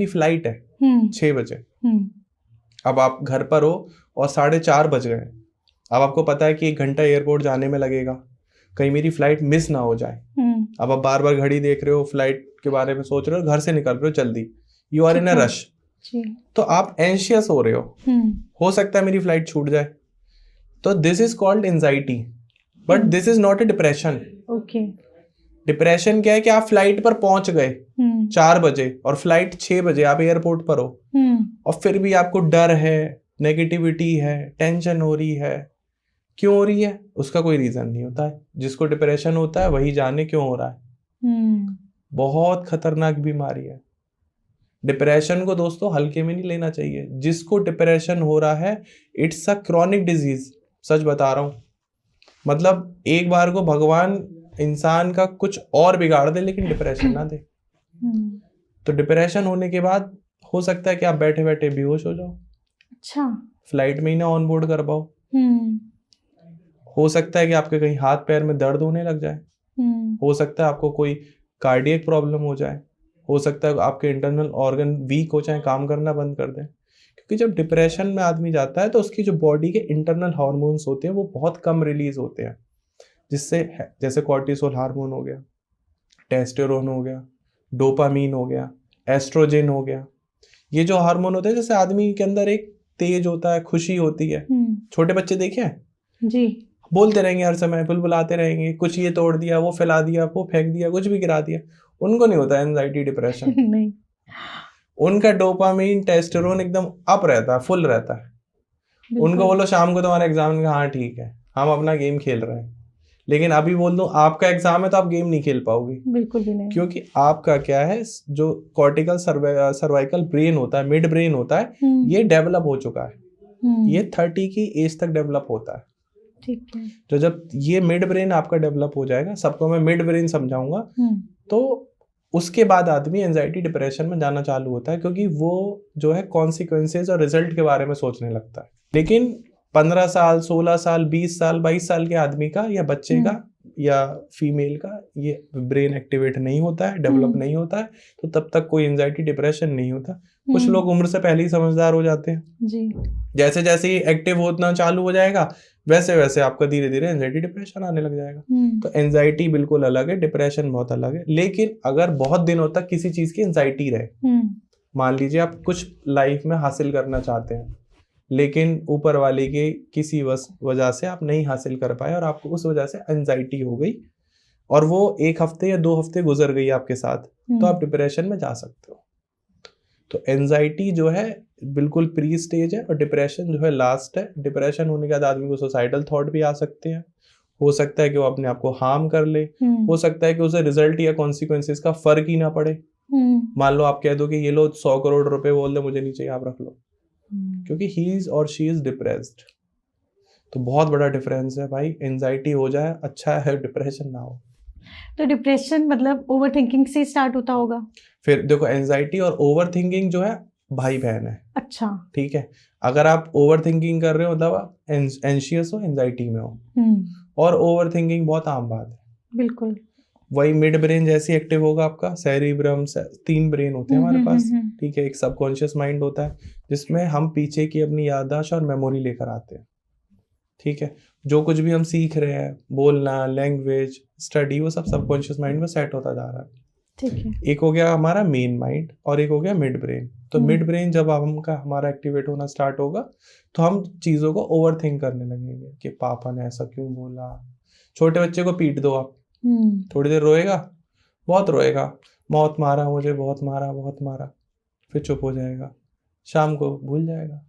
की फ्लाइट है 6 बजे, अब आप घर पर हो और 4:30 बज गए, अब आपको पता है कि 1 घंटा एयरपोर्ट जाने में लगेगा, कहीं मेरी फ्लाइट मिस ना हो जाए। अब आप बार बार घड़ी देख रहे हो, फ्लाइट के बारे में सोच रहे हो, घर से निकल रहे हो जल्दी, you are in a rush, तो आप एंशियस हो रहे हो सकता है मेरी फ्लाइट छूट जाए। तो this is called anxiety, but this is not a depression. Depression क्या है कि आप फ्लाइट पर पहुंच गए 4 बजे और फ्लाइट 6 बजे, आप एयरपोर्ट पर हो और फिर भी आपको डर है, नेगेटिविटी है, टेंशन हो रही है। क्यों हो रही है? उसका कोई रीजन नहीं होता है। जिसको डिप्रेशन होता है वही जाने क्यों हो रहा है। बहुत खतरनाक बीमारी है डिप्रेशन को दोस्तों, हल्के में नहीं लेना चाहिए। जिसको डिप्रेशन हो रहा है, इट्स अ क्रॉनिक डिजीज, सच बता रहा हूं। मतलब एक बार को भगवान इंसान का कुछ और बिगाड़ दे लेकिन डिप्रेशन ना दे। तो डिप्रेशन होने के बाद हो सकता है कि आप बैठे बैठे बेहोश हो जाओ, अच्छा, फ्लाइट में ही ना ऑन बोर्ड कर पाओ, हो सकता है कि आपके कहीं हाथ पैर में दर्द होने लग जाए, हो सकता है आपको कोई कार्डियक प्रॉब्लम हो जाए, हो सकता है आपके इंटरनल ऑर्गन वीक हो जाए, काम करना बंद कर दें। क्योंकि जब डिप्रेशन में आदमी जाता है तो उसकी जो बॉडी के इंटरनल हार्मोन्स होते हैं वो बहुत कम रिलीज होते हैं, जिससे जैसे कॉर्टिसोल हार्मोन हो गया, टेस्टोस्टेरोन हो गया, डोपामीन हो गया, एस्ट्रोजन हो गया। ये जो हार्मोन होते हैं, जैसे आदमी के अंदर एक तेज होता है, खुशी होती है। छोटे बच्चे देखे हैं जी, बोलते रहेंगे हर समय, बुलबुलाते रहेंगे, कुछ ये तोड़ दिया, वो फैला दिया, वो फेंक दिया, कुछ भी गिरा दिया। उनको नहीं होता एंजाइटी डिप्रेशन। नहीं, उनका डोपामीन टेस्टोस्टेरोन एकदम अप रहता है, फुल रहता है। उनको बोलो शाम को तुम्हारा एग्जाम है, हाँ ठीक है, हम अपना गेम खेल रहे हैं। लेकिन अभी बोल दूं आपका एग्जाम है तो आप गेम नहीं खेल पाओगे, बिल्कुल भी नहीं, क्योंकि आपका क्या है, जो कॉर्टिकल सर्वाइकल ब्रेन होता है, मिड ब्रेन होता है, ये डेवलप हो चुका है। ये 30 की एज तक डेवलप होता है। ठीक है। तो जब ये मिड ब्रेन आपका डेवलप हो जाएगा, सबको मैं मिड ब्रेन समझाऊंगा, तो उसके बाद आदमी एंजाइटी डिप्रेशन में जाना चालू होता है, क्योंकि वो जो है कॉन्सिक्वेंसेज और रिजल्ट के बारे में सोचने लगता है। लेकिन 15 साल, 16 साल, 20 साल, 22 साल के आदमी का या बच्चे का या फीमेल का ये ब्रेन एक्टिवेट नहीं होता है, डेवलप नहीं होता है, तो तब तक कोई एंजाइटी डिप्रेशन नहीं होता। कुछ लोग उम्र से पहले ही समझदार हो जाते हैं जी। जैसे जैसे ही एक्टिव होना चालू हो जाएगा वैसे वैसे आपका धीरे धीरे एंजाइटी डिप्रेशन आने लग जाएगा। तो एंजाइटी बिल्कुल अलग है, डिप्रेशन बहुत अलग है। लेकिन अगर बहुत दिनों तक किसी चीज की एंजाइटी रहे, मान लीजिए आप कुछ लाइफ में हासिल करना चाहते हैं लेकिन ऊपर वाले के किसी वजह से आप नहीं हासिल कर पाए और आपको उस वजह से एंजाइटी हो गई और वो 1 हफ्ते या 2 हफ्ते गुजर गई आपके साथ, तो आप डिप्रेशन में जा सकते हो। तो एंजाइटी जो है बिल्कुल प्री स्टेज है और डिप्रेशन जो है लास्ट है। डिप्रेशन होने के बाद आदमी को सुसाइडल थॉट भी आ सकते हैं, हो सकता है कि वो अपने आप को हार्म कर ले, हो सकता है कि उसे रिजल्ट या कॉन्सिक्वेंसेस का फर्क ही ना पड़े। मान लो आप कह दो कि ये लो 100 करोड़ रुपए, बोल दे मुझे नहीं चाहिए, आप रख लो, क्योंकि ही इज और शी इज डिप्रेस्ड। तो बहुत बड़ा डिफरेंस है भाई, एंजाइटी हो जाए अच्छा है, डिप्रेशन ना हो। तो डिप्रेशन मतलब ओवर थिंकिंग से स्टार्ट होता होगा? फिर देखो, एंजाइटी और ओवर थिंकिंग जो है भाई बहन है। अच्छा, ठीक है, अगर आप ओवर थिंकिंग कर रहे हो मतलब आप एंशियस हो, एंजाइटी में हो, और ओवर थिंकिंग बहुत आम बात है। बिल्कुल। वही मिड ब्रेन जैसे एक्टिव होगा आपका, सेरिब्रम, 3 ब्रेन होते हैं हमारे पास। ठीक है, एक सबकॉन्शियस माइंड होता है जिसमें हम पीछे की अपनी याददाश्त और मेमोरी लेकर आते हैं। ठीक है, जो कुछ भी हम सीख रहे हैं, बोलना, लैंग्वेज, स्टडी, वो सब सबकॉन्शियस माइंड में सेट होता जा रहा है। ठीक है, एक हो गया हमारा मेन माइंड और एक हो गया मिड ब्रेन। तो मिड ब्रेन जब हमारा एक्टिवेट होना स्टार्ट होगा तो हम चीजों को ओवर थिंक करने लगेंगे कि पापा ने ऐसा क्यों बोला। छोटे बच्चे को पीट दो आप, थोड़ी देर रोएगा, बहुत रोएगा, बहुत मारा मुझे, बहुत मारा, बहुत मारा, फिर चुप हो जाएगा, शाम को भूल जाएगा।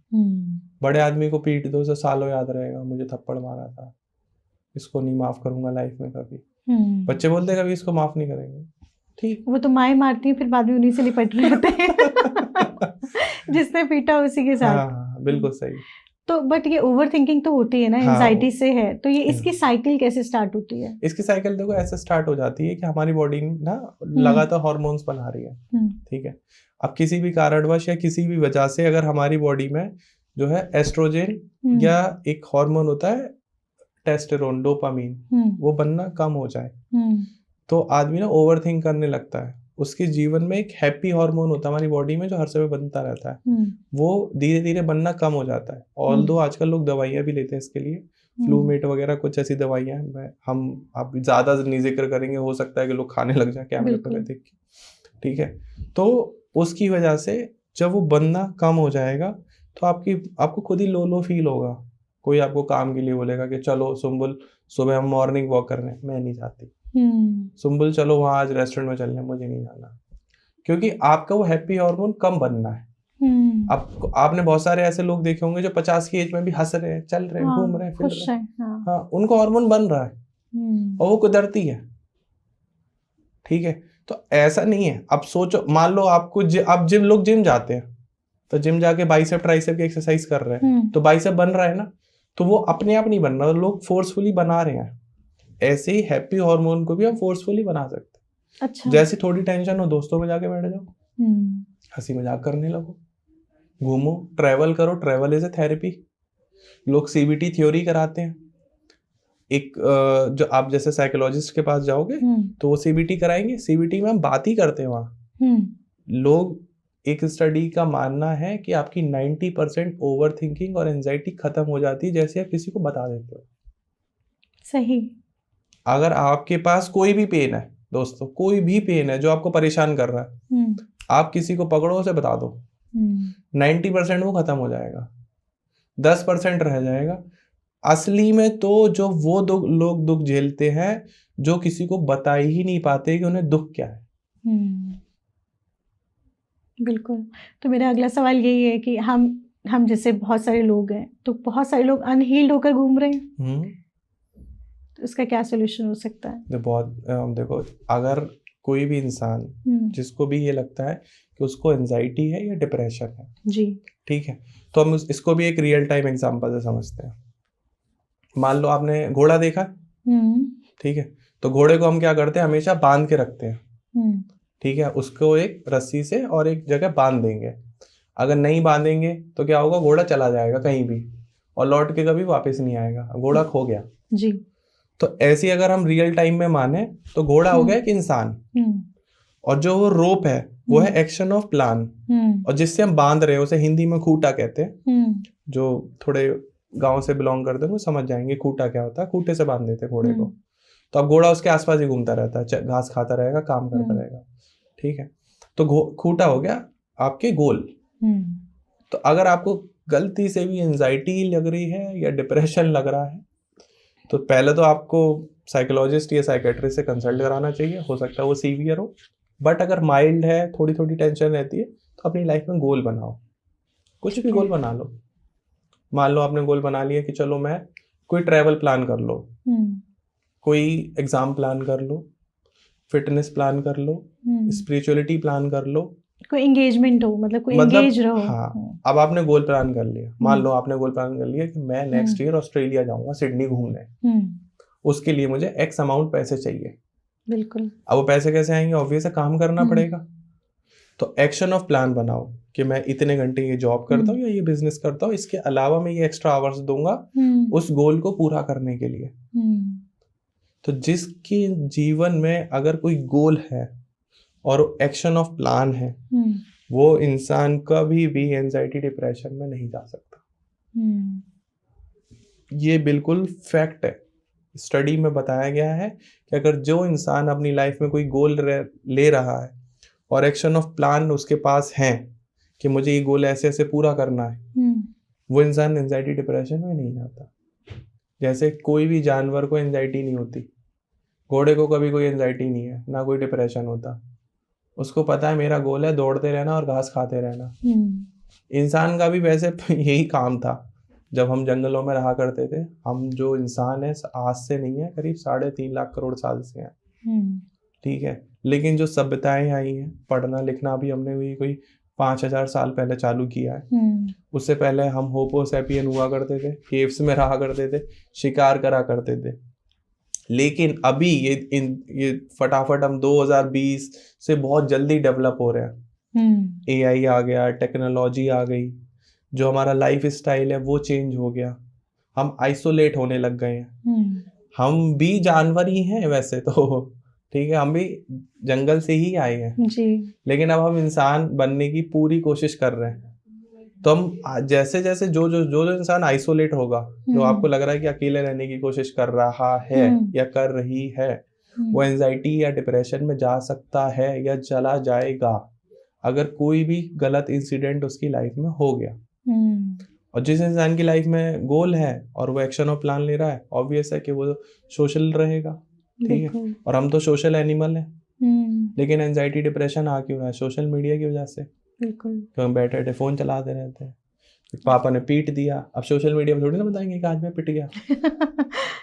बड़े आदमी को पीट दो तो सालों याद रहेगा, मुझे थप्पड़ मारा था, इसको नहीं माफ करूंगा लाइफ में कभी। बच्चे बोलते कभी इसको माफ नहीं करेंगे। ठीक, वो तो माएं मारती हैं, फिर बाद में उन्हीं से लिपट रहे होते हैं जिसने पीटा उसी के साथ। हाँ, बिल्कुल सही। तो बट ये ओवर थिंकिंग तो होती है ना, एंजाइटी से है, तो ये इसकी साइकिल कैसे स्टार्ट होती है? इसकी साइकिल देखो ऐसे स्टार्ट हो जाती है कि हमारी बॉडी ना लगातार हार्मोन्स बना रही है। ठीक है, अब किसी भी कारणवश या किसी भी वजह से अगर हमारी बॉडी में जो है एस्ट्रोजन या एक हार्मोन होता है टेस्टोस्टेरोन, डोपामीन, वो बनना कम हो जाए तो आदमी ना ओवर थिंक करने लगता है। उसके जीवन में एक हैप्पी हार्मोन होता है हमारी बॉडी में जो हर समय बनता रहता है, वो धीरे धीरे बनना कम हो जाता है। ऑल्दो आजकल लोग दवाइयाँ भी लेते हैं इसके लिए, फ्लूमेट वगैरह कुछ ऐसी दवाइयाँ हैं, हम आप ज़्यादा नहीं जिक्र करेंगे, हो सकता है कि लोग खाने लग जाए कैमरे पर देख के, ठीक है। तो उसकी वजह से जब वो बनना कम हो जाएगा तो आपको खुद ही लो फील होगा। कोई आपको काम के लिए बोलेगा कि चलो सुम्बुल सुबह हम मॉर्निंग वॉक करने, मैं नहीं जाती। सुम्बुल चलो वहाँ आज रेस्टोरेंट में चलने, मुझे नहीं जाना, क्योंकि आपका वो हैप्पी हार्मोन कम बनना है। आपने बहुत सारे ऐसे लोग देखे होंगे जो 50 की एज में भी हंस रहे हैं, चल रहे हैं, घूम रहे हैं, फिर रहे हैं, हाँ, उनको हार्मोन बन रहा है और वो कुदरती है, ठीक है। तो ऐसा नहीं है। अब सोचो, मान लो आपको अब लोग जिम जाते हैं, तो जिम जाके बाइसेप ट्राइसेप की एक्सरसाइज कर रहे हैं, तो बाइसेप बन रहा है ना, तो वो अपने आप नहीं बन रहा, लोग फोर्सफुली बना रहे हैं। ऐसे ही हैप्पी हार्मोन को भी हम फोर्सफुली बना सकते हैं। अच्छा। जैसे थोड़ी टेंशन हो, दोस्तों में जाके बैठ जाओ, हंसी मजाक करने लगो, घूमो, ट्रैवल करो, ट्रैवल इज ए थेरेपी। लोग सीबीटी थ्योरी कराते हैं, एक जो आप जैसे साइकोलॉजिस्ट के पास जाओगे तो वो सीबीटी कराएंगे, सीबीटी में हम बात ही करते हैं वहाँ। लोग, एक स्टडी का मानना है कि आपकी 90% ओवर थिंकिंग और एंजाइटी खत्म हो जाती है जैसे आप किसी को बता देते हो। सही। अगर आपके पास कोई भी पेन है दोस्तों, कोई भी पेन है जो आपको परेशान कर रहा है, आप किसी को पकड़ो, उसे बता दो, 90% वो खत्म हो जाएगा, 10% रह जाएगा। असली में तो जो वो लोग दुख झेलते हैं जो किसी को बता ही नहीं पाते कि उन्हें दुख क्या है। बिल्कुल। तो मेरा अगला सवाल यही है कि हम जैसे बहुत सारे लोग हैं, तो बहुत सारे लोग अनहील्ड होकर घूम रहे हैं, तो इसका क्या सोल्यूशन हो सकता है? देखो, अगर कोई भी इंसान जिसको भी ये लगता है कि उसको एंजाइटी है या डिप्रेशन है जी, ठीक है, तो हम इसको भी एक रियल टाइम एग्जांपल से समझते हैं। मान लो आपने घोड़ा देखा, ठीक है, तो घोड़े को हम क्या करते हैं, हमेशा बांध के रखते हैं, ठीक है, उसको एक रस्सी से और एक जगह बांध देंगे। अगर नहीं बांधेंगे तो क्या होगा, घोड़ा चला जाएगा कहीं भी और लौट के कभी वापस नहीं आएगा, घोड़ा खो गया जी। तो ऐसे अगर हम रियल टाइम में माने तो घोड़ा हो गया एक इंसान, और जो वो रोप है वो है एक्शन ऑफ प्लान, और जिससे हम बांध रहे हैं उसे हिंदी में खूटा कहते हैं। जो थोड़े गांव से बिलोंग करते हैं वो समझ जाएंगे खूटा क्या होता है, खूटे से बांध देते घोड़े को। तो अब घोड़ा उसके आसपास ही घूमता रहता है, घास खाता रहेगा, काम करता रहेगा, ठीक है। तो खूटा हो गया आपके गोल। तो अगर आपको गलती से भी एंजाइटी लग रही है या डिप्रेशन लग रहा है तो पहले तो आपको साइकोलॉजिस्ट या साइकेट्रिस्ट से कंसल्ट कराना चाहिए, हो सकता है वो सीवियर हो, बट अगर माइल्ड है, थोड़ी थोड़ी टेंशन रहती है, तो अपनी लाइफ में गोल बनाओ, कुछ भी गोल बना लो। मान लो आपने गोल बना लिया कि चलो मैं कोई ट्रैवल प्लान कर लो, कोई एग्जाम प्लान कर लो, फिटनेस प्लान कर लो, स्पिरिचुअलिटी प्लान कर लो, कोई एंगेजमेंट हो, मतलब कोई एंगेज रहो। हाँ, अब आपने गोल प्लान कर लिया, मान लो आपने गोल प्लान कर लिया कि मैं नेक्स्ट ईयर ऑस्ट्रेलिया जाऊंगा, सिडनी घूमने, उसके लिए मुझे एक्स अमाउंट पैसे चाहिए। बिल्कुल। अब वो पैसे कैसे आएंगे, ऑब्वियस है काम करना पड़ेगा। तो एक्शन ऑफ प्लान बनाओ कि मैं इतने घंटे ये जॉब करता हूँ या ये बिजनेस करता हूँ, इसके अलावा मैं ये एक्स्ट्रा आवर्स दूंगा उस गोल को पूरा करने के लिए। तो जिसके जीवन में अगर कोई गोल है और एक्शन ऑफ प्लान है, वो इंसान कभी भी एंजाइटी डिप्रेशन में नहीं जा सकता। ये बिल्कुल फैक्ट है, स्टडी में बताया गया है कि अगर जो इंसान अपनी लाइफ में कोई गोल ले रहा है और एक्शन ऑफ प्लान उसके पास है कि मुझे ये गोल ऐसे ऐसे पूरा करना है, वो इंसान एंजाइटी डिप्रेशन में नहीं जाता। जैसे कोई भी जानवर को एंजाइटी नहीं होती, घोड़े को कभी कोई एंजाइटी नहीं है, ना कोई डिप्रेशन होता, उसको पता है मेरा गोल है दौड़ते रहना और घास खाते रहना। इंसान का भी वैसे यही काम था जब हम जंगलों में रहा करते थे। हम जो इंसान है आज से नहीं है, करीब 3.5 लाख करोड़ साल से हैं, ठीक है। लेकिन जो सभ्यताएं आई हैं, पढ़ना लिखना भी हमने भी कोई 5000 साल पहले चालू किया है। उससे पहले हम होपो सैपियन हुआ करते थे, केव्स में रहा करते थे, शिकार करा करते थे। लेकिन अभी ये फटाफट हम 2020 से बहुत जल्दी डेवलप हो रहे हैं। एआई आ गया, टेक्नोलॉजी आ गई, जो हमारा लाइफ स्टाइल है वो चेंज हो गया, हम आइसोलेट होने लग गए हैं। हम भी जानवर ही हैं वैसे तो, ठीक है, हम भी जंगल से ही आए हैं जी। लेकिन अब हम इंसान बनने की पूरी कोशिश कर रहे हैं। तो हम जैसे जैसे जो इंसान आइसोलेट होगा, जो आपको लग रहा है कि अकेले रहने की कोशिश कर रहा है या कर रही है, वो एंजाइटी या डिप्रेशन में जा सकता है या चला जाएगा अगर कोई भी गलत इंसिडेंट उसकी लाइफ में हो गया। और जिस इंसान की लाइफ में गोल है और वो एक्शन और प्लान ले रहा है, ऑब्वियस है कि वो सोशल रहेगा। ठीक है, और हम तो सोशल एनिमल हैं। लेकिन एंजाइटी डिप्रेशन आ क्यों रहा है? सोशल मीडिया की वजह से। बिल्कुल। तो हम बैठे बैठे फोन चलाते रहते हैं, पापा ने पीट दिया, अब सोशल मीडिया पे थोड़ी ना बताएंगे कि आज मैं पिट गया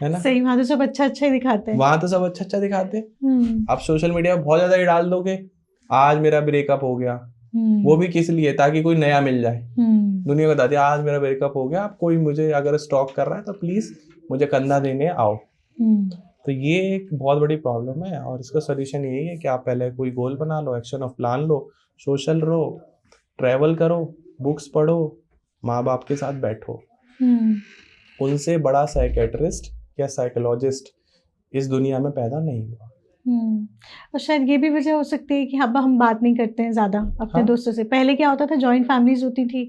है ना। सही, वहां तो सब अच्छा अच्छा ही दिखाते हैं। वहां तो सब अच्छा अच्छा दिखाते हैं। आप सोशल मीडिया पे बहुत ज्यादा ही डाल दोगे, आज मेरा ब्रेकअप हो गया, वो भी किस लिए? ताकि कोई नया मिल जाए। दुनिया को बता दिया आज मेरा ब्रेकअप हो गया, आप कोई मुझे अगर स्टॉक कर रहा है तो प्लीज मुझे कंधा देने आओ। तो ये एक बहुत बड़ी प्रॉब्लम है और इसका सोल्यूशन यही है कि आप पहले कोई गोल बना लो, एक्शन ऑफ प्लान लो, सोशल रहो, ट्रैवल करो, बुक्स पढ़ो, माँ बाप के साथ बैठो। उनसे बड़ा साइकेट्रिस्ट या साइकोलॉजिस्ट इस दुनिया में पैदा नहीं हुआ। और शायद ये भी वजह हो सकती है कि अब हम बात नहीं करते हैं ज्यादा अपने दोस्तों से। पहले क्या होता था, जॉइंट फैमिलीज होती थी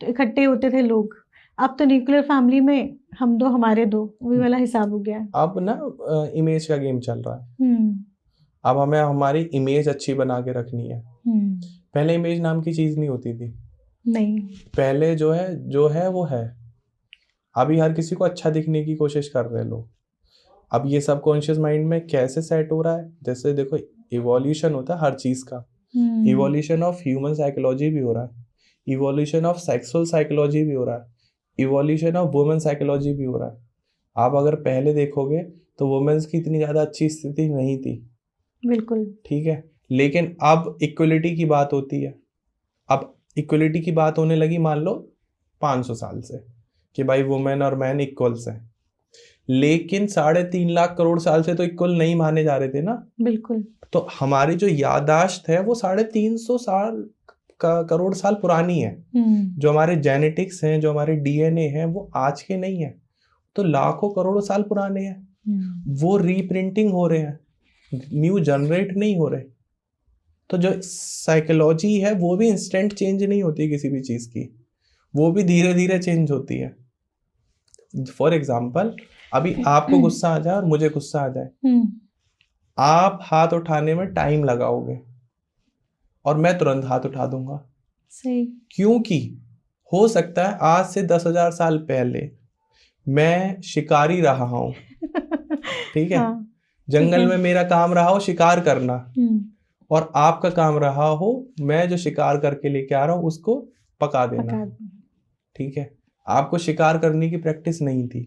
तो इकट्ठे होते थे लोग। अब तो न्यूक्लियर फैमिली में हम दो हमारे दो, वही वाला हिसाब हो गया है। अब ना इमेज का गेम चल रहा है। अब हमें हमारी इमेज अच्छी बना के रखनी है। पहले इमेज नाम की चीज नहीं होती थी। नहीं, पहले जो है वो है। अभी हर किसी को अच्छा दिखने की कोशिश कर रहे हैं लोग। अब ये सबकॉन्शियस माइंड में कैसे सेट हो रहा है? जैसे देखो, इवोल्यूशन होता है हर चीज का। इवोल्यूशन ऑफ ह्यूमन साइकोलॉजी भी हो रहा है, इवोल्यूशन ऑफ सेक्सुअल साइकोलॉजी भी हो रहा है, इवोल्यूशन ऑफ वुमेन साइकोलॉजी भी हो रहा है। आप अगर पहले देखोगे तो वुमेन्स की इतनी ज्यादा अच्छी स्थिति नहीं थी। बिल्कुल ठीक है, लेकिन अब इक्वलिटी की बात होती है। अब इक्वलिटी की बात होने लगी मान लो 500 साल से कि भाई वुमेन और मैन इक्वल्स हैं, लेकिन 3.5 लाख करोड़ साल से तो इक्वल नहीं माने जा रहे थे ना। बिल्कुल। तो हमारी जो याददाश्त है वो 350 साल करोड़ साल पुरानी है। जो हमारे जेनेटिक्स हैं, जो हमारे डीएनए हैं, वो आज के नहीं है, तो लाखों करोड़ों साल पुराने हैं। वो रीप्रिंटिंग हो रहे हैं, न्यू जनरेट नहीं हो रहे। तो जो साइकोलॉजी है वो भी इंस्टेंट चेंज नहीं होती किसी भी चीज की, वो भी धीरे धीरे चेंज होती है। फॉर एग्जाम्पल, अभी आपको गुस्सा आ जाए और मुझे गुस्सा आ जाए, आप हाथ उठाने में टाइम लगाओगे और मैं तुरंत हाथ उठा दूंगा। सही। क्योंकि हो सकता है आज से 10,000 साल पहले मैं शिकारी रहा हूं ठीक है, हाँ, जंगल में मेरा काम रहा हो शिकार करना, और आपका काम रहा हो मैं जो शिकार करके लेके आ रहा हूं उसको पका देना। ठीक है, आपको शिकार करने की प्रैक्टिस नहीं थी,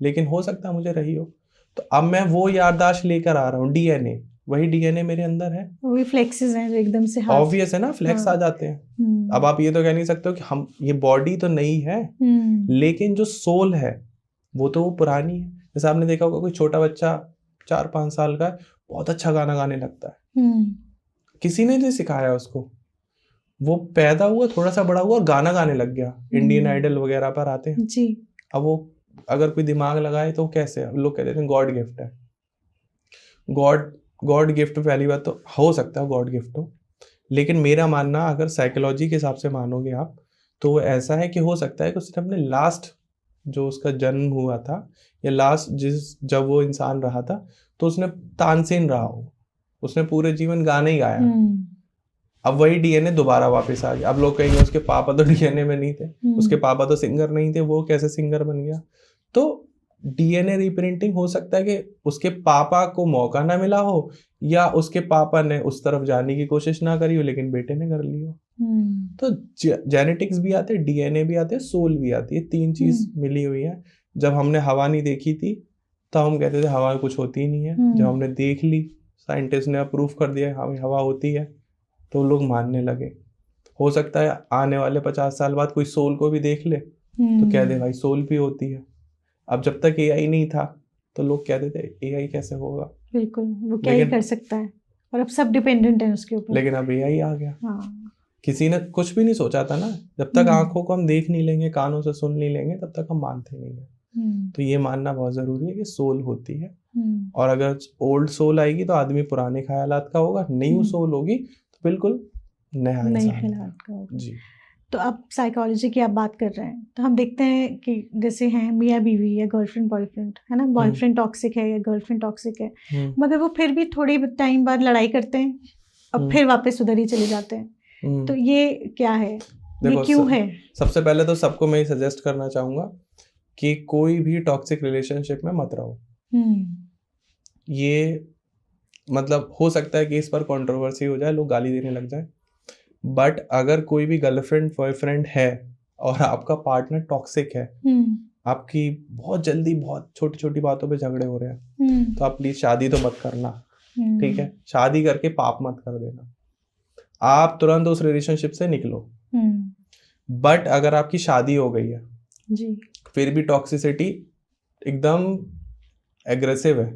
लेकिन हो सकता है मुझे रही हो। तो अब मैं वो याददाश्त लेकर आ रहा हूँ, डीएनए, वही डीएनए मेरे अंदर है। वही फ्लेक्सेस हैं जो एकदम से ऑब्वियस है ना, फ्लेक्स आ जाते हैं। अब आप ये तो कह नहीं सकते हो कि हम, ये बॉडी तो नहीं है, लेकिन जो सोल है वो तो वो पुरानी है। जैसे आपने देखा होगा कोई छोटा बच्चा 4-5 साल का बहुत अच्छा गाना गाने लगता है, किसी ने नहीं सिखाया उसको, वो पैदा हुआ, थोड़ा सा बड़ा हुआ और गाना गाने लग गया। इंडियन आइडल वगैरह पर आते हैं जी। अब वो अगर कोई दिमाग लगाए तो कैसे, लोग कहते हैं गॉड गिफ्ट है। गॉड गिफ्ट पहली बात तो हो सकता है गॉड गिफ्ट हो, लेकिन मेरा मानना, अगर साइकोलॉजी के हिसाब से मानोगे आप, तो वो ऐसा है कि हो सकता है कि उसने अपने लास्ट जो उसका जन्म हुआ था या लास्ट जब वो इंसान रहा था, तो उसने तानसेन रहा हो, उसने पूरे जीवन गाने ही गाया। अब वही डीएनए दोबारा वापस आ गया। अब लोग कहेंगे उसके पापा तो डीएनए में नहीं थे, उसके पापा तो सिंगर नहीं थे, वो कैसे सिंगर बन गया? तो डीएनए रिप्रिंटिंग हो सकता है कि उसके पापा को मौका ना मिला हो, या उसके पापा ने उस तरफ जाने की कोशिश ना करी हो लेकिन बेटे ने कर ली हो। तो जेनेटिक्स भी आते, डीएनए भी आते, सोल भी आती है, 3 चीज मिली हुई है। जब हमने हवा नहीं देखी थी तो हम कहते थे हवा कुछ होती ही नहीं है। जब हमने देख ली, साइंटिस्ट ने अप्रूव कर दिया हवा होती है, तो लोग मानने लगे। हो सकता है आने वाले 50 साल बाद कोई सोल को भी देख ले तो कह दे भाई सोल भी होती है। अब जब तक एआई नहीं था तो लोग कहते थे एआई कैसे होगा, बिल्कुल वो क्या ही कर सकता है, और अब सब डिपेंडेंट है उसके ऊपर। लेकिन अब एआई आ गया। हाँ। किसी ने कुछ भी नहीं सोचा था ना, जब तक आंखों को हम देख नहीं लेंगे, कानों से सुन नहीं लेंगे, तब तक हम मानते नहीं है। तो ये मानना बहुत जरूरी है कि सोल होती है, और अगर ओल्ड सोल आएगी तो आदमी पुराने ख्यालात का होगा, न्यू सोल होगी तो बिल्कुल नया नए इंसान ख्यालात का होगा। जी। तो अब साइकोलॉजी की आप बात कर रहे हैं तो हम देखते हैं कि जैसे हैं मियाँ बीवी या गर्लफ्रेंड बॉयफ्रेंड है ना, बॉयफ्रेंड टॉक्सिक है या गर्लफ्रेंड टॉक्सिक है, मगर वो फिर भी थोड़ी टाइम बाद लड़ाई करते हैं और फिर वापस उधर ही चले जाते हैं। तो ये क्या है, ये क्यों है? सबसे पहले तो सबको मैं सजेस्ट करना चाहूंगा कि कोई भी टॉक्सिक रिलेशनशिप में मत रहो। ये मतलब हो सकता है कि इस पर कंट्रोवर्सी हो जाए, लोग गाली देने लग जाए, बट अगर कोई भी गर्लफ्रेंड बॉयफ्रेंड है और आपका पार्टनर टॉक्सिक है, आपकी बहुत जल्दी बहुत छोटी छोटी बातों पे झगड़े हो रहे हैं, तो आप प्लीज शादी तो मत करना, ठीक है? शादी करके पाप मत कर देना, आप तुरंत उस रिलेशनशिप से निकलो। बट अगर आपकी शादी हो गई है जी, फिर भी टॉक्सिसिटी एकदम एग्रेसिव है,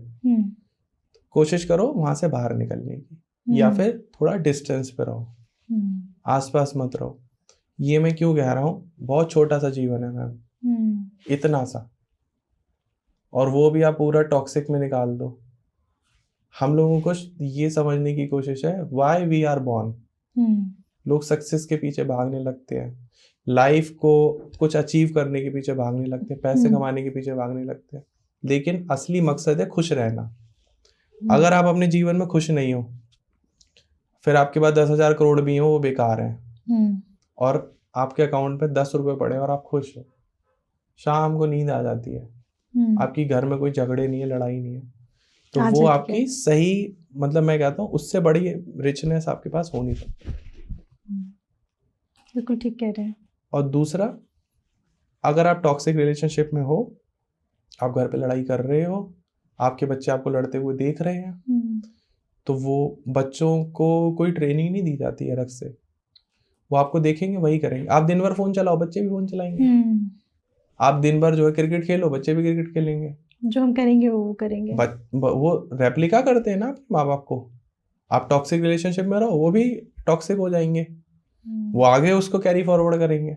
कोशिश करो वहां से बाहर निकलने की, या फिर थोड़ा डिस्टेंस पे रहो, आसपास मत रहो। ये मैं क्यों कह रहा हूँ, बहुत छोटा सा जीवन है मैम, इतना सा, और वो भी आप पूरा टॉक्सिक में निकाल दो। हम लोगों को ये समझने की कोशिश है व्हाई वी आर बॉर्न। लोग सक्सेस के पीछे भागने लगते हैं, लाइफ को कुछ अचीव करने के पीछे भागने लगते हैं, पैसे कमाने के पीछे भागने लगते हैं, लेकिन असली मकसद है खुश रहना। अगर आप अपने जीवन में खुश नहीं हो, फिर आपके पास 10,000 करोड़ भी हो, वो बेकार है। और आपके अकाउंट पे 10 रुपए पड़े और आप खुश हो, शाम को नींद आ जाती है, आपकी घर में कोई झगड़े नहीं है, लड़ाई नहीं है, तो वो आपकी सही, मतलब मैं कहता हूँ उससे बड़ी रिचनेस आपके पास हो नहीं सकती। बिल्कुल ठीक कह रहे हैं। और दूसरा, अगर आप टॉक्सिक रिलेशनशिप में हो, आप घर पे लड़ाई कर रहे हो, आपके बच्चे आपको लड़ते हुए देख रहे हैं, तो वो बच्चों को कोई ट्रेनिंग नहीं दी जाती है अलग से, वो आपको देखेंगे वही करेंगे। आप दिन भर फोन चलाओ, बच्चे भी फोन चलाएंगे। आप दिन भर जो है क्रिकेट खेलो, बच्चे भी क्रिकेट खेलेंगे। जो हम करेंगे वो करेंगे। वो रेप्लिका करते हैं ना माँ बाप को। आप टॉक्सिक रिलेशनशिप में रहो, वो भी टॉक्सिक हो जाएंगे, वो आगे उसको कैरी फॉरवर्ड करेंगे,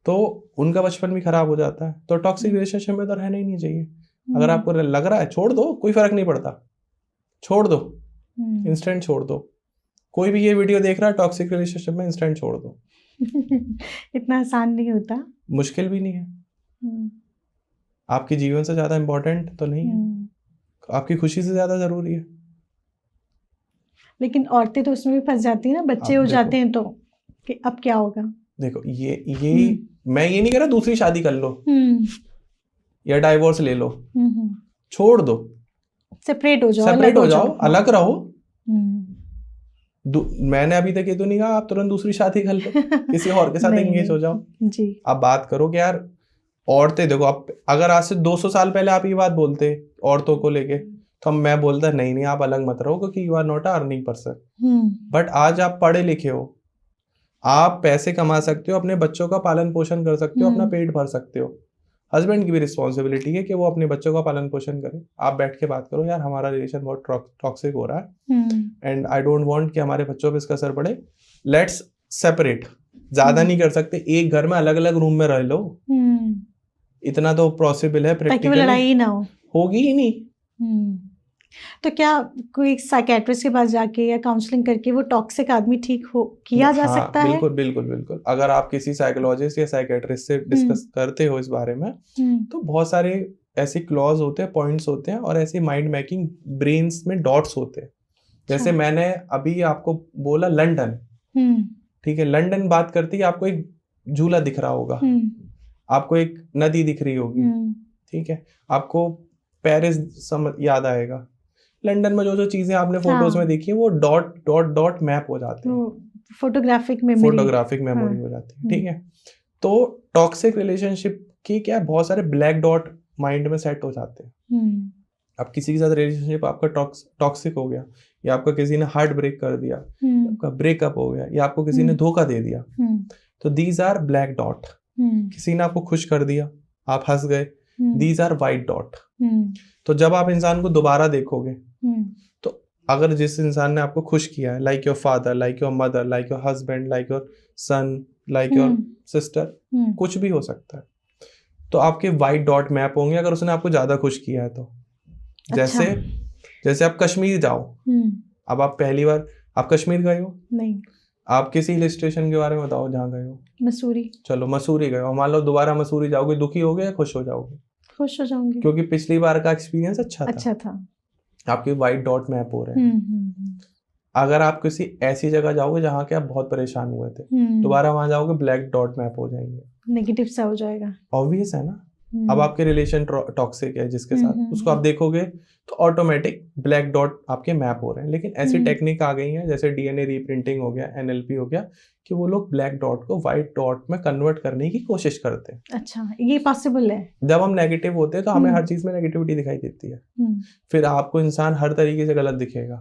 तो उनका बचपन भी खराब हो जाता है। तो टॉक्सिक रिलेशनशिप में तो रहना ही नहीं चाहिए। अगर आपको लग रहा है छोड़ दो, कोई फर्क नहीं पड़ता, छोड़ दो, इंस्टेंट छोड़ दो। कोई भी ये वीडियो देख रहा है टॉक्सिक रिलेशनशिप में, इंस्टेंट छोड़ दो। इतना आसान नहीं होता, मुश्किल भी नहीं है। आपके जीवन से ज्यादा इम्पोर्टेंट तो नहीं है, आपकी खुशी से ज्यादा जरूरी है। लेकिन औरतें तो उसमें भी फंस जाती है ना, बच्चे हो जाते हैं तो कि अब क्या होगा। देखो ये मैं ये नहीं कह रहा दूसरी शादी कर लो या डाइवोर्स ले लो, छोड़ दो, सेपरेट हो जाओ, अलग रहो। मैंने अभी तक ये तो नहीं कहा आप तुरंत दूसरी शादी कर लो, किसी और के साथ एंगेज हो जाओ जी। आप बात करो कि यार औरतें, देखो आप अगर आज से 200 साल पहले आप ये बात बोलते औरतों को लेके, तो मैं बोलता नहीं आप अलग मत रहो क्योंकि you are not a earning person. But आज आप पढ़े लिखे हो, आप पैसे कमा सकते हो, अपने बच्चों का पालन पोषण कर सकते हो, अपना पेट भर सकते हो। हस्बैंड की भी रिस्पॉन्सिबिलिटी है कि वो अपने बच्चों का पालन पोषण करे। आप बैठ के बात करो, यार हमारा रिलेशन बहुत टॉक्सिक हो रहा है एंड आई डोंट वांट कि हमारे बच्चों पे इसका असर पड़े, लेट्स सेपरेट। ज्यादा नहीं कर सकते, एक घर में अलग अलग रूम में रह लो, इतना तो पॉसिबल है, प्रैक्टिकली लड़ाई ना होगी ही नहीं। तो क्या कोई साइकियाट्रिस्ट के पास जाके या काउंसलिंग करके वो टॉक्सिक आदमी ठीक हो किया जा सकता है? बिल्कुल बिल्कुल बिल्कुल। अगर आप किसी साइकोलॉजिस्ट या साइकियाट्रिस्ट से डिस्कस करते हो इस बारे में, तो बहुत सारे ऐसे क्लॉज होते हैं, पॉइंट्स होते हैं, और ऐसे माइंड मैकिंग ब्रेन्स में डॉट्स होते हैं। जैसे मैंने अभी आपको बोला लंदन, ठीक है, लंदन बात करती है, आपको एक झूला दिख रहा होगा, आपको एक नदी दिख रही होगी, ठीक है, आपको पेरिस याद आएगा। लंदन में जो जो चीजें आपने फोटोज में देखी है वो डॉट डॉट डॉट मैप हो जाते हैं, फोटोग्राफिक मेमोरी हो जाती है, ठीक है। तो टॉक्सिक रिलेशनशिप की क्या बहुत सारे ब्लैक डॉट माइंड में सेट हो जाते हैं। अब किसी के साथ रिलेशनशिप आपका टॉक्सिक हो गया, या आपका किसी ने हार्ट ब्रेक कर दिया, आपका ब्रेकअप हो गया, या आपको किसी ने धोखा दे दिया, तो दीज आर ब्लैक डॉट। किसी ने आपको खुश कर दिया, आप हंस गए, दीज आर वाइट डॉट। तो जब आप इंसान को दोबारा देखोगे, तो अगर जिस इंसान ने आपको खुश किया है, like your father, like your mother, like your husband, like your son, like your sister, कुछ भी हो सकता है, तो आपके वाइट डॉट मैप होंगे अगर उसने आपको ज्यादा खुश किया है तो। जैसे जैसे आप कश्मीर जाओ, अब आप पहली बार आप कश्मीर गए हो? नहीं। आप किसी हिल स्टेशन के बारे में बताओ जहाँ गए हो। मसूरी। चलो मसूरी गए हो, मान लो दोबारा मसूरी जाओगे, दुखी होगे या खुश हो जाओगे? खुश हो जाऊंगी, क्योंकि पिछली बार का एक्सपीरियंस अच्छा था। आपके व्हाइट डॉट मैप हो रहे हैं। अगर आप किसी ऐसी जगह जाओगे जहाँ के आप बहुत परेशान हुए थे, दोबारा वहां जाओगे ब्लैक डॉट मैप हो जाएंगे, नेगेटिव सा हो जाएगा। ऑब्वियस है ना। अब आपके रिलेशन टॉक्सिक है जिसके साथ, उसको आप देखोगे तो ऑटोमेटिक ब्लैक डॉट आपके मैप हो रहे हैं। लेकिन ऐसी टेक्निक आ गई है जैसे डीएनए रीप्रिंटिंग हो गया, एनएलपी हो गया, कि वो लोग ब्लैक डॉट को व्हाइट डॉट में कन्वर्ट करने की कोशिश करते हैं। अच्छा, ये पॉसिबल है। जब हम नेगेटिव होते हैं तो हमें हर चीज में नेगेटिविटी दिखाई देती है, फिर आपको इंसान हर तरीके से गलत दिखेगा,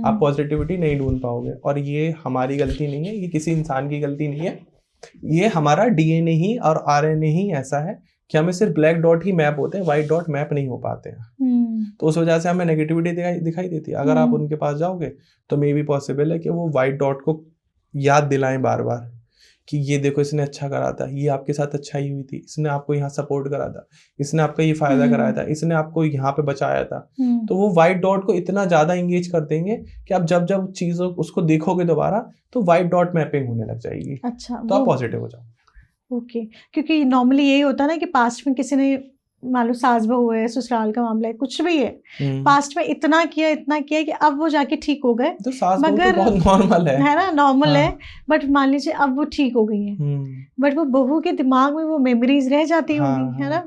आप पॉजिटिविटी नहीं ढूंढ पाओगे। और ये हमारी गलती नहीं है, ये किसी इंसान की गलती नहीं है, ये हमारा डीएनए ही और आरएनए ही ऐसा है कि हमें सिर्फ ब्लैक डॉट ही मैप होते हैं, व्हाइट डॉट मैप नहीं हो पाते हैं। तो उस वजह से हमें नेगेटिविटी दिखाई देती है। अगर आप उनके पास जाओगे तो मे बी पॉसिबल है कि वो व्हाइट डॉट को याद दिलाएं बार बार कि ये देखो इसने अच्छा करा था, ये आपके साथ अच्छाई हुई थी, इसने आपको यहाँ सपोर्ट करा था, इसने आपका ये फायदा कराया था, इसने आपको यहाँ पे बचाया था। तो वो व्हाइट डॉट को इतना ज्यादा एंगेज कर देंगे कि आप जब जब चीजों उसको देखोगे दोबारा तो व्हाइट डॉट मैपिंग होने लग जाएगी। अच्छा, तो आप पॉजिटिव हो जाओ। ओके, क्योंकि नॉर्मली यही होता है ना कि पास्ट में किसी ने, मान लो सास बहू है, ससुराल का मामला है, कुछ भी है, पास्ट में इतना किया कि अब वो जाके ठीक हो गए, तो सास बहू तो बहुत नॉर्मल है ना, नॉर्मल है। बट मान लीजिए अब वो ठीक हो गई है, बट वो बहू के दिमाग में वो मेमोरीज रह जाती होंगी, है ना,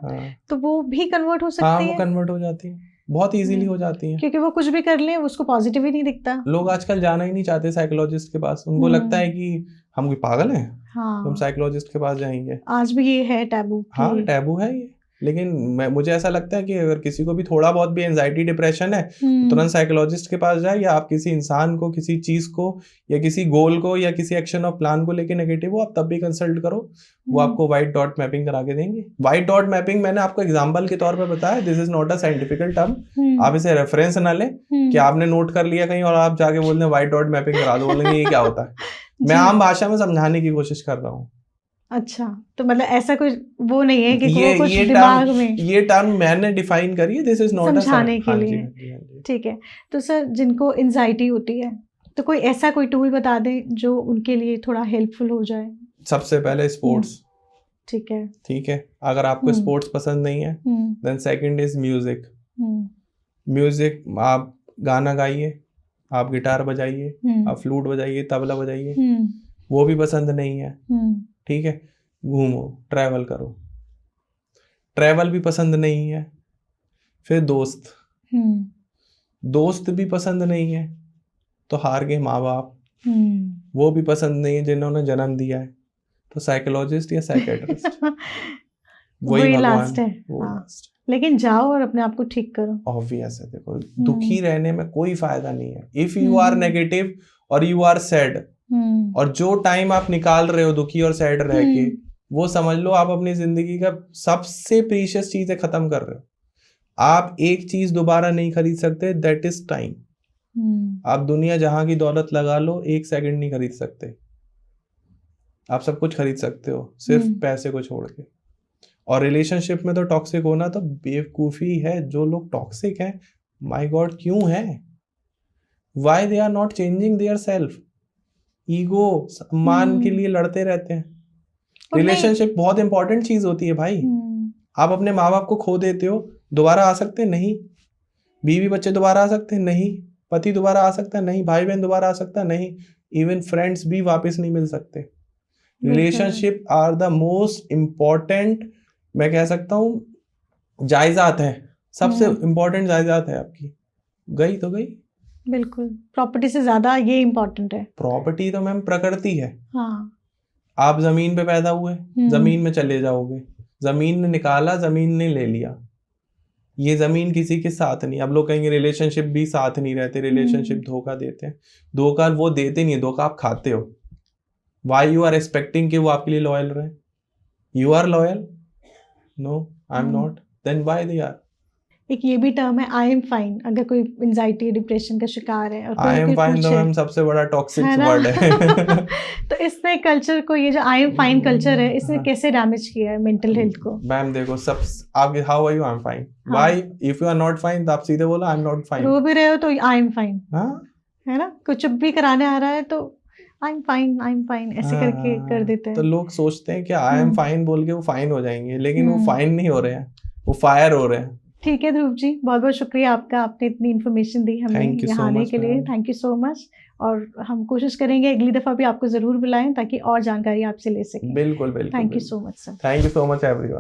तो वो भी कन्वर्ट हो सकती है। वो कन्वर्ट हो जाती है, बहुत इजीली हो जाती है, क्योंकि वो कुछ भी कर ले उसको पॉजिटिव ही नहीं दिखता। लोग आजकल जाना ही नहीं चाहते साइकोलॉजिस्ट के पास, उनको लगता है कि हम कोई पागल हैं, हम साइकोलॉजिस्ट के पास जाएंगे। आज भी ये है टैबू। हाँ, टैबू है ये। लेकिन मुझे ऐसा लगता है कि अगर किसी को भी थोड़ा बहुत भी एंजाइटी डिप्रेशन है, तुरंत साइकोलॉजिस्ट के पास जाए, या आप किसी इंसान को, किसी चीज को, या किसी गोल को, या किसी एक्शन ऑफ प्लान को लेके नेगेटिव हो, आप तब भी कंसल्ट करो, वो आपको व्हाइट डॉट मैपिंग करा के देंगे। व्हाइट डॉट मैपिंग मैंने आपको एग्जांपल के तौर पर बताया, this is not a scientifical term, आप इसे रेफरेंस ना लें कि आपने नोट कर लिया कहीं और आप जाके बोल रहे हैं व्हाइट डॉट मैपिंग करा दो, बोलेंगे ये क्या होता है। मैं आम भाषा में समझाने की कोशिश कर रहा हूँ। अच्छा, तो मतलब ऐसा कुछ वो नहीं है कि ये कुछ दिमाग में, ये टर्म मैंने डिफाइन करी है, दिस इज नॉट समझाने के लिए। ठीक है, तो सर जिनको एंजाइटी होती है तो कोई ऐसा कोई टूल बता दें जो उनके लिए थोड़ा हेल्पफुल हो जाए। सबसे पहले स्पोर्ट्स। ठीक है, ठीक है, अगर आपको स्पोर्ट्स पसंद नहीं है, then second is music. Music, आप गाना गाइए, आप गिटार बजाइए, आप फ्लूट बजाइए, तबला बजाइए, वो भी पसंद नहीं है, ठीक है, घूमो, ट्रैवल करो, ट्रैवल भी पसंद नहीं है, फिर दोस्त भी पसंद नहीं है, तो हार गए माँ बाप, वो भी पसंद नहीं है जिन्होंने जन्म दिया है, तो साइकोलॉजिस्ट या साइकेट्रिस्ट वही लास्ट है। लास्ट। लेकिन जाओ और अपने आप को ठीक करो। ऑब्वियस है, देखो दुखी रहने में कोई फायदा नहीं है। इफ यू आर नेगेटिव और यू आर सैड, और जो टाइम आप निकाल रहे हो दुखी और सैड रह के, वो समझ लो आप अपनी जिंदगी का सबसे प्रीशियस चीजें खत्म कर रहे हो। आप एक चीज दोबारा नहीं खरीद सकते, दैट इज टाइम। आप दुनिया जहां की दौलत लगा लो, एक सेकंड नहीं खरीद सकते। आप सब कुछ खरीद सकते हो सिर्फ पैसे को छोड़ के। और रिलेशनशिप में तो टॉक्सिक होना तो बेवकूफी है। जो लोग टॉक्सिक हैं, माय गॉड क्यों है, why they are not changing their self. Ego, सम्मान के लिए लड़ते रहते हैं। रिलेशनशिप बहुत इंपॉर्टेंट चीज होती है भाई। आप अपने माँ बाप को खो देते हो, दोबारा आ सकते नहीं। बीवी बच्चे दोबारा आ सकते नहीं। पति दोबारा आ सकता नहीं। भाई बहन दोबारा आ सकता नहीं। इवन फ्रेंड्स भी वापस नहीं मिल सकते। Relationship are the most important, मैं कह सकता हूँ जायदाद है, सबसे इम्पोर्टेंट जायदाद है आपकी। गई तो गई। बिल्कुल, प्रॉपर्टी से ज्यादा ये इम्पोर्टेंट है। प्रॉपर्टी तो मैम प्रकृति है। हाँ। आप जमीन पे पैदा हुए, जमीन में चले जाओगे। जमीन ने निकाला, जमीन ने ले लिया। ये जमीन किसी के साथ नहीं। अब लोग कहेंगे रिलेशनशिप भी साथ नहीं रहते, रिलेशनशिप धोखा देते हैं। धोखा वो देते नहीं है, धोखा आप खाते हो। वाई यू आर एक्सपेक्टिंग कि वो आपके लिए लॉयल रहे? You are loyal? No, I am not. Then why they are? एक ये भी टर्म है आई एम फाइन, अगर कोई एंजाइटी डिप्रेशन का शिकार है और कोई आई एम कोई फाइन तो पूछे, मैम सबसे बड़ा टॉक्सिक है ना? वर्ड है। तो इसने कल्चर को, ये जो आई एम फाइन कल्चर है, इसने हाँ। कैसे डैमेज किया है मेंटल हेल्थ को? मैम देखो, सब आपके how are you, I am fine, हाँ। Why if you are not fine तो आप सीधे बोलो आई एम नॉट फाइन। रो भी रहे हो तो आई एम फाइन, हाँ है ना? कुछ चुप भी कराने आ रहा है तो आई एम फाइन ऐसे करके कर देते तो हैं। लोग सोचते हैं कि आई एम हम्म। फाइन बोल के वो फाइन हो जाएंगे, लेकिन वो हम्म। फाइन नहीं हो रहे हैं, वो फायर हो रहे हैं। ठीक है ध्रुव जी, बहुत बहुत शुक्रिया आपका, आपने इतनी इन्फॉर्मेशन दी हमें Thank you so यहाँ आने much, के लिए। ma'am. Thank you so much. और हम कोशिश करेंगे अगली दफ़ा भी आपको ज़रूर बुलाएं ताकि और जानकारी आपसे ले सकें। बिल्कुल बिल्कुल। Thank you so much sir. Thank you so much everyone.